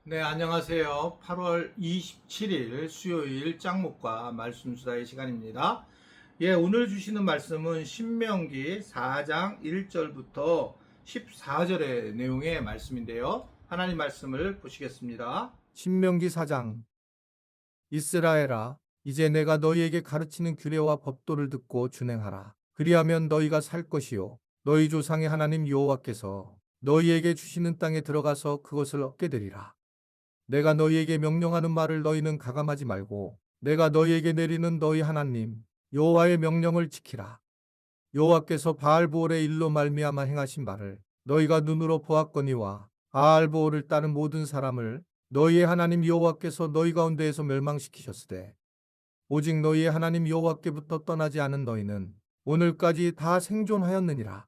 네, 안녕하세요. 8월 27일 수요일 짱목과 말씀 수다의 시간입니다. 예, 오늘 주시는 말씀은 신명기 4장 1절부터 14절의 내용의 말씀인데요. 하나님 말씀을 보시겠습니다. 신명기 4장. 이스라엘아, 이제 내가 너희에게 가르치는 규례와 법도를 듣고 준행하라. 그리하면 너희가 살 것이요 너희 조상의 하나님 여호와께서 너희에게 주시는 땅에 들어가서 그것을 얻게 되리라. 내가 너희에게 명령하는 말을 너희는 가감하지 말고 내가 너희에게 내리는 너희 하나님 여호와의 명령을 지키라. 여호와께서 바알보올의 일로 말미암아 행하신 말을 너희가 눈으로 보았거니와 바알보올을 따른 모든 사람을 너희의 하나님 여호와께서 너희 가운데에서 멸망시키셨으되 오직 너희의 하나님 여호와께부터 떠나지 않은 너희는 오늘까지 다 생존하였느니라.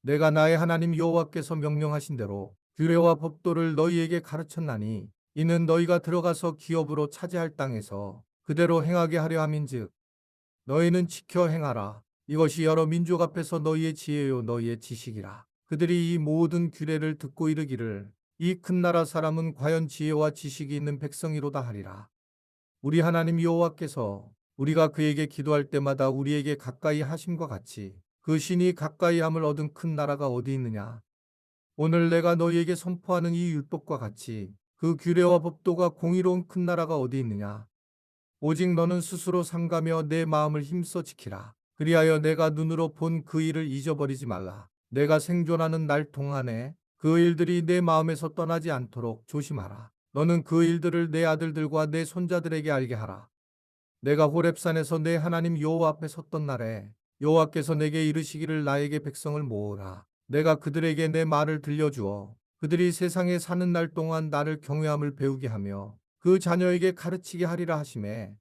내가 나의 하나님 여호와께서 명령하신 대로 규례와 법도를 너희에게 가르쳤나니 이는 너희가 들어가서 기업으로 차지할 땅에서 그대로 행하게 하려 함인즉 너희는 지켜 행하라. 이것이 여러 민족 앞에서 너희의 지혜요 너희의 지식이라. 그들이 이 모든 규례를 듣고 이르기를 이 큰 나라 사람은 과연 지혜와 지식이 있는 백성이로다 하리라. 우리 하나님 여호와께서 우리가 그에게 기도할 때마다 우리에게 가까이 하심과 같이 그 신이 가까이 함을 얻은 큰 나라가 어디 있느냐. 오늘 내가 너희에게 선포하는 이 율법과 같이 그 규례와 법도가 공의로운 큰 나라가 어디 있느냐. 오직 너는 스스로 삼가며 내 마음을 힘써 지키라. 그리하여 내가 눈으로 본 그 일을 잊어버리지 말라. 내가 생존하는 날 동안에 그 일들이 내 마음에서 떠나지 않도록 조심하라. 너는 그 일들을 내 아들들과 내 손자들에게 알게 하라. 내가 호렙산에서 내 하나님 여호와 앞에 섰던 날에 여호와께서 내게 이르시기를 나에게 백성을 모으라. 내가 그들에게 내 말을 들려주어 그들이 세상에 사는 날 동안 나를 경외함을 배우게 하며 그 자녀에게 가르치게 하리라 하시매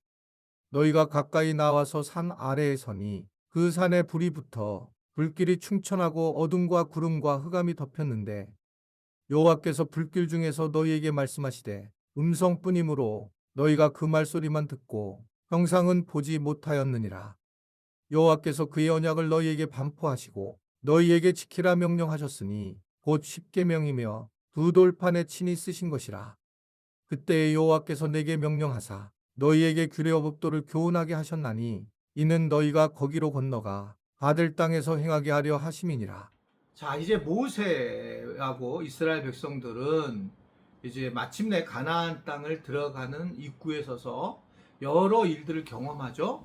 너희가 가까이 나와서 산 아래에 서니 그 산에 불이 붙어 불길이 충천하고 어둠과 구름과 흑암이 덮였는데 여호와께서 불길 중에서 너희에게 말씀하시되 음성뿐이므로 너희가 그 말소리만 듣고 형상은 보지 못하였느니라. 여호와께서 그의 언약을 너희에게 반포하시고 너희에게 지키라 명령하셨으니 곧 십계명이며 두 돌판에 친히 쓰신 것이라. 그때에 여호와께서 내게 명령하사 너희에게 규례와 법도를 교훈하게 하셨나니 이는 너희가 거기로 건너가 받을 땅에서 행하게 하려 하심이니라. 자, 이제 모세하고 이스라엘 백성들은 이제 마침내 가나안 땅을 들어가는 입구에 서서 여러 일들을 경험하죠.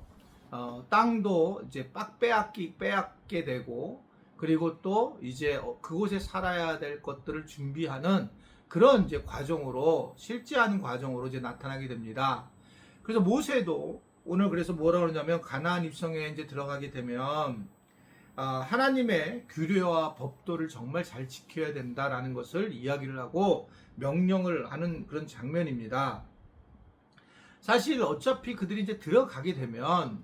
땅도 이제 빼앗게 되고, 그리고 또 이제 그곳에 살아야 될 것들을 준비하는 그런 이제 과정으로, 실제하는 과정으로 이제 나타나게 됩니다. 그래서 모세도 오늘 그래서 뭐라 그러냐면 가나안 입성에 이제 들어가게 되면 하나님의 규례와 법도를 정말 잘 지켜야 된다라는 것을 이야기를 하고 명령을 하는 그런 장면입니다. 사실 어차피 그들이 이제 들어가게 되면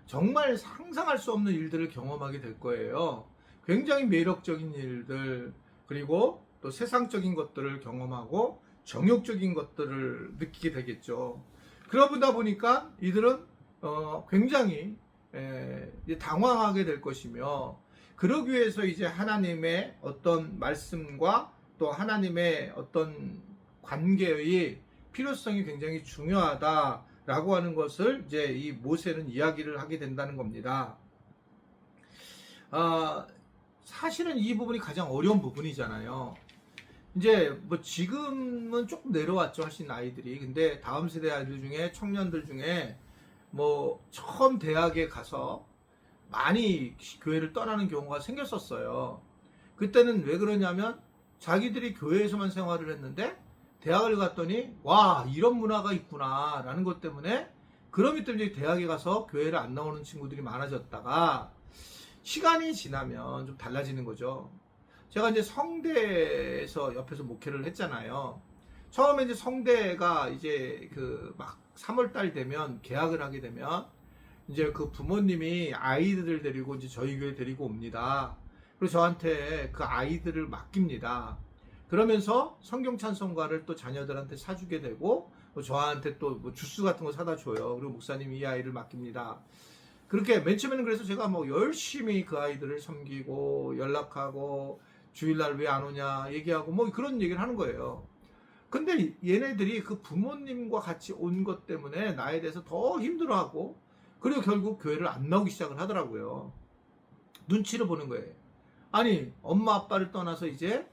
정말 상상할 수 없는 일들을 경험하게 될 거예요. 굉장히 매력적인 일들, 그리고 또 세상적인 것들을 경험하고 정욕적인 것들을 느끼게 되겠죠. 그러다 보니까 이들은 굉장히 당황하게 될 것이며, 그러기 위해서 이제 하나님의 어떤 말씀과 또 하나님의 어떤 관계의 필요성이 굉장히 중요하다라고 하는 것을 이제 이 모세는 이야기를 하게 된다는 겁니다. 사실은 이 부분이 가장 어려운 부분이잖아요. 이제 뭐 지금은 조금 내려왔죠, 훨씬 아이들이. 근데 다음 세대 아이들 중에, 청년들 중에 뭐 처음 대학에 가서 많이 교회를 떠나는 경우가 생겼었어요. 그때는 왜 그러냐면 자기들이 교회에서만 생활을 했는데 대학을 갔더니 와, 이런 문화가 있구나 라는 것 때문에, 그러기 때문에 대학에 가서 교회를 안 나오는 친구들이 많아졌다가 시간이 지나면 좀 달라지는 거죠. 제가 이제 성대에서 옆에서 목회를 했잖아요. 처음에 이제 성대가 이제 그 막 3월달 되면 개학을 하게 되면 이제 그 부모님이 아이들을 데리고 이제 저희 교회 데리고 옵니다. 그리고 저한테 그 아이들을 맡깁니다. 그러면서 성경 찬송가를 또 자녀들한테 사주게 되고, 또 저한테 또 뭐 주스 같은 거 사다 줘요. 그리고 목사님이 이 아이를 맡깁니다. 그렇게 맨 처음에는 그래서 제가 뭐 열심히 그 아이들을 섬기고 연락하고 주일날 왜 안 오냐 얘기하고 뭐 그런 얘기를 하는 거예요. 근데 얘네들이 그 부모님과 같이 온 것 때문에 나에 대해서 더 힘들어하고, 그리고 결국 교회를 안 나오기 시작을 하더라고요. 눈치를 보는 거예요. 아니, 엄마 아빠를 떠나서 이제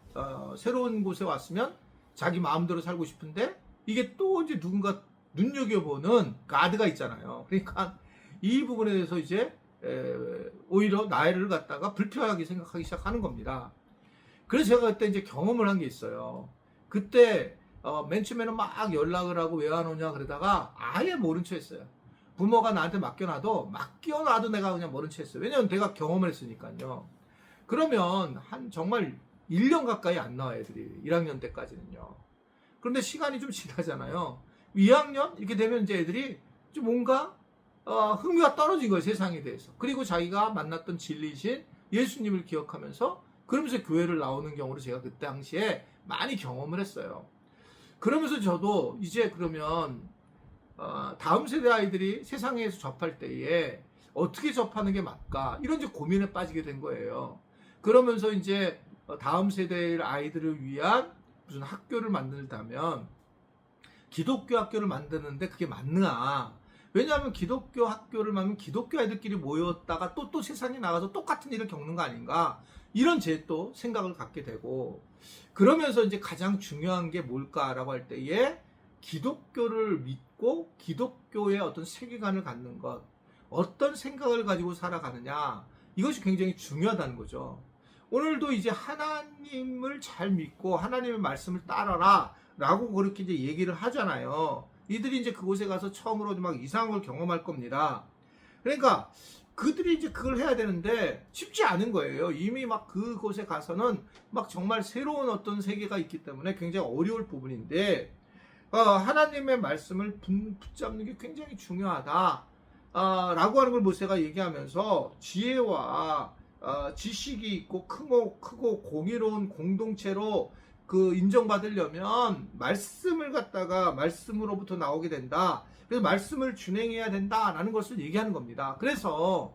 새로운 곳에 왔으면 자기 마음대로 살고 싶은데, 이게 또 이제 누군가 눈여겨보는 가드가 있잖아요. 그러니까 이 부분에 대해서 이제 오히려 나이를 갖다가 불편하게 생각하기 시작하는 겁니다. 그래서 제가 그때 이제 경험을 한 게 있어요. 그때 맨 처음에는 막 연락을 하고 왜 안 오냐 그러다가 아예 모른 척 했어요. 부모가 나한테 맡겨놔도 내가 그냥 모른 척 했어요. 왜냐면 내가 경험을 했으니까요. 그러면 한 정말 1년 가까이 안 나와, 애들이. 1학년 때까지는요. 그런데 시간이 좀 지나잖아요. 2학년 이렇게 되면 이제 애들이 좀 뭔가 흥미가 떨어진 거예요, 세상에 대해서. 그리고 자기가 만났던 진리신 예수님을 기억하면서, 그러면서 교회를 나오는 경우를 제가 그때 당시에 많이 경험을 했어요. 그러면서 저도 이제 그러면 다음 세대 아이들이 세상에서 접할 때에 어떻게 접하는 게 맞을까, 이런 이제 고민에 빠지게 된 거예요. 그러면서 이제 다음 세대 아이들을 위한 무슨 학교를 만들다면 기독교 학교를 만드는데 그게 맞나? 왜냐하면 기독교 학교를 만들면 기독교 아이들끼리 모였다가 또 세상에 나가서 똑같은 일을 겪는 거 아닌가? 이런 제 또 생각을 갖게 되고, 그러면서 이제 가장 중요한 게 뭘까라고 할 때에 기독교를 믿고 기독교의 어떤 세계관을 갖는 것, 어떤 생각을 가지고 살아가느냐, 이것이 굉장히 중요하다는 거죠. 오늘도 이제 하나님을 잘 믿고 하나님의 말씀을 따라라 라고 그렇게 이제 얘기를 하잖아요. 이들이 이제 그곳에 가서 처음으로 막 이상한 걸 경험할 겁니다. 그러니까 그들이 이제 그걸 해야 되는데 쉽지 않은 거예요. 이미 막 그곳에 가서는 막 정말 새로운 어떤 세계가 있기 때문에 굉장히 어려울 부분인데, 하나님의 말씀을 붙잡는 게 굉장히 중요하다 라고 하는 걸 모세가 얘기하면서, 지혜와 지식이 있고 크고 공의로운 공동체로 그 인정받으려면 말씀을 갖다가 말씀으로부터 나오게 된다. 그래서 말씀을 준행해야 된다라는 것을 얘기하는 겁니다. 그래서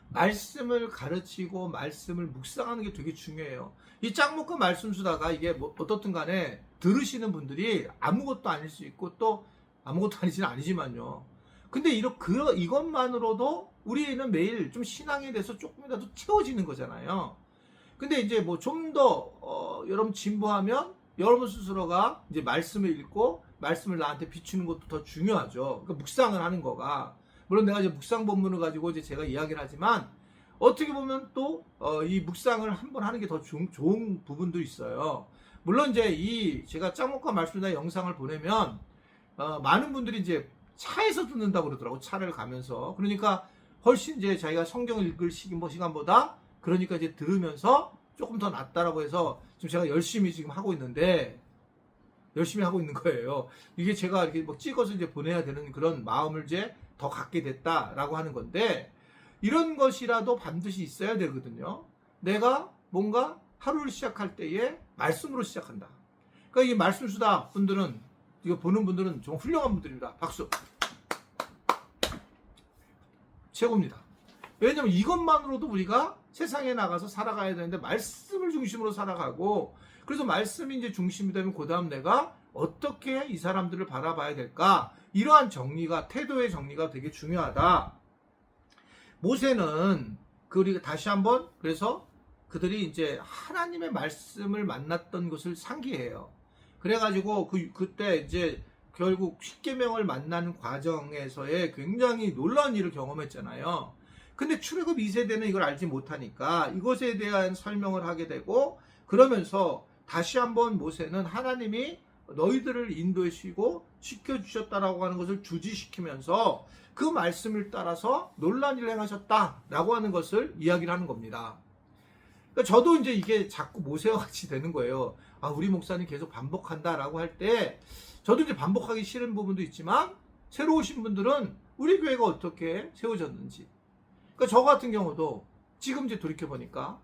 말씀을 가르치고 말씀을 묵상하는 게 되게 중요해요. 이 짱목과 말씀 수다가 이게 뭐 어떻든 간에 들으시는 분들이 아무것도 아닐 수 있고 또 아무것도 아니지는 아니지만요. 근데 이것만으로도 우리는 매일 좀 신앙에 대해서 조금이라도 채워지는 거잖아요. 근데 이제 뭐 좀 더 여러분 진보하면 여러분 스스로가 이제 말씀을 읽고 말씀을 나한테 비추는 것도 더 중요하죠. 그러니까 묵상을 하는 거가, 물론 내가 이제 묵상 본문을 가지고 이제 제가 이야기를 하지만 어떻게 보면 또 이 묵상을 한번 하는 게 더 좋은 부분도 있어요. 물론 이제 제가 짱목과 말씀이나 영상을 보내면 많은 분들이 이제 차에서 듣는다고 그러더라고. 차를 가면서. 그러니까 훨씬 이제 자기가 성경을 읽을 시간보다 그러니까 이제 들으면서 조금 더 낫다라고 해서 지금 제가 열심히 지금 하고 있는 거예요. 이게 제가 이렇게 뭐 찍어서 이제 보내야 되는 그런 마음을 이제 더 갖게 됐다라고 하는 건데, 이런 것이라도 반드시 있어야 되거든요. 내가 뭔가 하루를 시작할 때에 말씀으로 시작한다. 그러니까 이 말씀 수다 분들은, 이거 보는 분들은 좀 훌륭한 분들입니다. 박수. 최고입니다. 왜냐면 이것만으로도 우리가 세상에 나가서 살아가야 되는데 말씀을 중심으로 살아가고, 그래서 말씀이 이제 중심이 되면 그 다음 내가 어떻게 이 사람들을 바라봐야 될까, 이러한 정리가, 태도의 정리가 되게 중요하다. 모세는 우리가 다시 한번, 그래서 그들이 이제 하나님의 말씀을 만났던 것을 상기해요. 그래가지고 그때 이제 결국 십계명을 만나는 과정에서의 굉장히 놀라운 일을 경험했잖아요. 근데 출애굽 2세대는 이걸 알지 못하니까 이것에 대한 설명을 하게 되고, 그러면서 다시 한번 모세는 하나님이 너희들을 인도하시고 시켜주셨다라고 하는 것을 주지시키면서 그 말씀을 따라서 놀라운 일을 행하셨다라고 하는 것을 이야기를 하는 겁니다. 그러니까 저도 이제 이게 자꾸 모세와 같이 되는 거예요. 우리 목사님 계속 반복한다라고 할 때 저도 이제 반복하기 싫은 부분도 있지만, 새로 오신 분들은 우리 교회가 어떻게 세워졌는지, 그러니까 저 같은 경우도 지금 이제 돌이켜보니까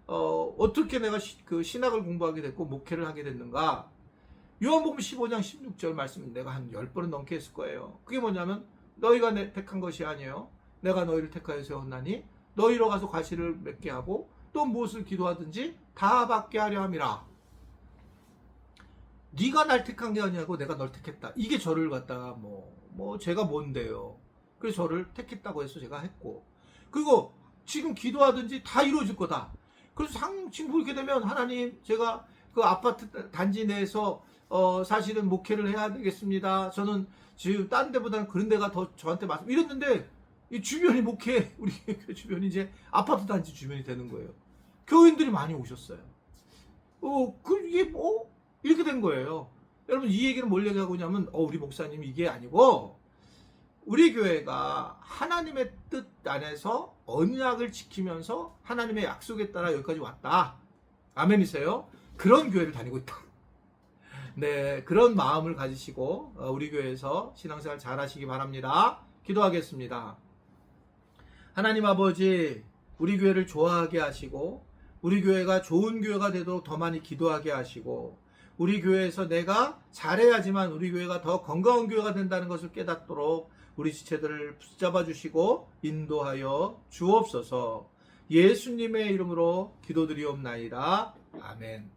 어떻게 내가 그 신학을 공부하게 됐고 목회를 하게 됐는가. 요한복음 15장 16절 말씀 내가 한 10번은 넘게 했을 거예요. 그게 뭐냐면, 너희가 택한 것이 아니에요. 내가 너희를 택하여 세웠나니 너희로 가서 과실을 맺게 하고 또 무엇을 기도하든지 다 받게 하려 함이라. 네가 날 택한 게 아니고 내가 널 택했다. 이게 저를 갖다가 제가 뭔데요. 그래서 저를 택했다고 해서 제가 했고, 그리고 지금 기도하든지 다 이루어질 거다. 그래서 지금 그렇게 되면 하나님, 제가 그 아파트 단지 내에서 사실은 목회를 해야 되겠습니다. 저는 지금 딴 데보다는 그런 데가 더 저한테 맞습니다. 이랬는데 이 주변이 우리 교회 주변이 이제 아파트 단지 주변이 되는 거예요. 교인들이 많이 오셨어요. 이게 이렇게 된 거예요. 여러분, 이 얘기는 뭘 얘기하고 있냐면, 우리 목사님 이게 아니고, 우리 교회가 하나님의 뜻 안에서 언약을 지키면서 하나님의 약속에 따라 여기까지 왔다. 아멘이세요? 그런 교회를 다니고 있다. 네, 그런 마음을 가지시고 우리 교회에서 신앙생활 잘 하시기 바랍니다. 기도하겠습니다. 하나님 아버지, 우리 교회를 좋아하게 하시고 우리 교회가 좋은 교회가 되도록 더 많이 기도하게 하시고, 우리 교회에서 내가 잘해야지만 우리 교회가 더 건강한 교회가 된다는 것을 깨닫도록 우리 지체들을 붙잡아 주시고 인도하여 주옵소서. 예수님의 이름으로 기도드리옵나이다. 아멘.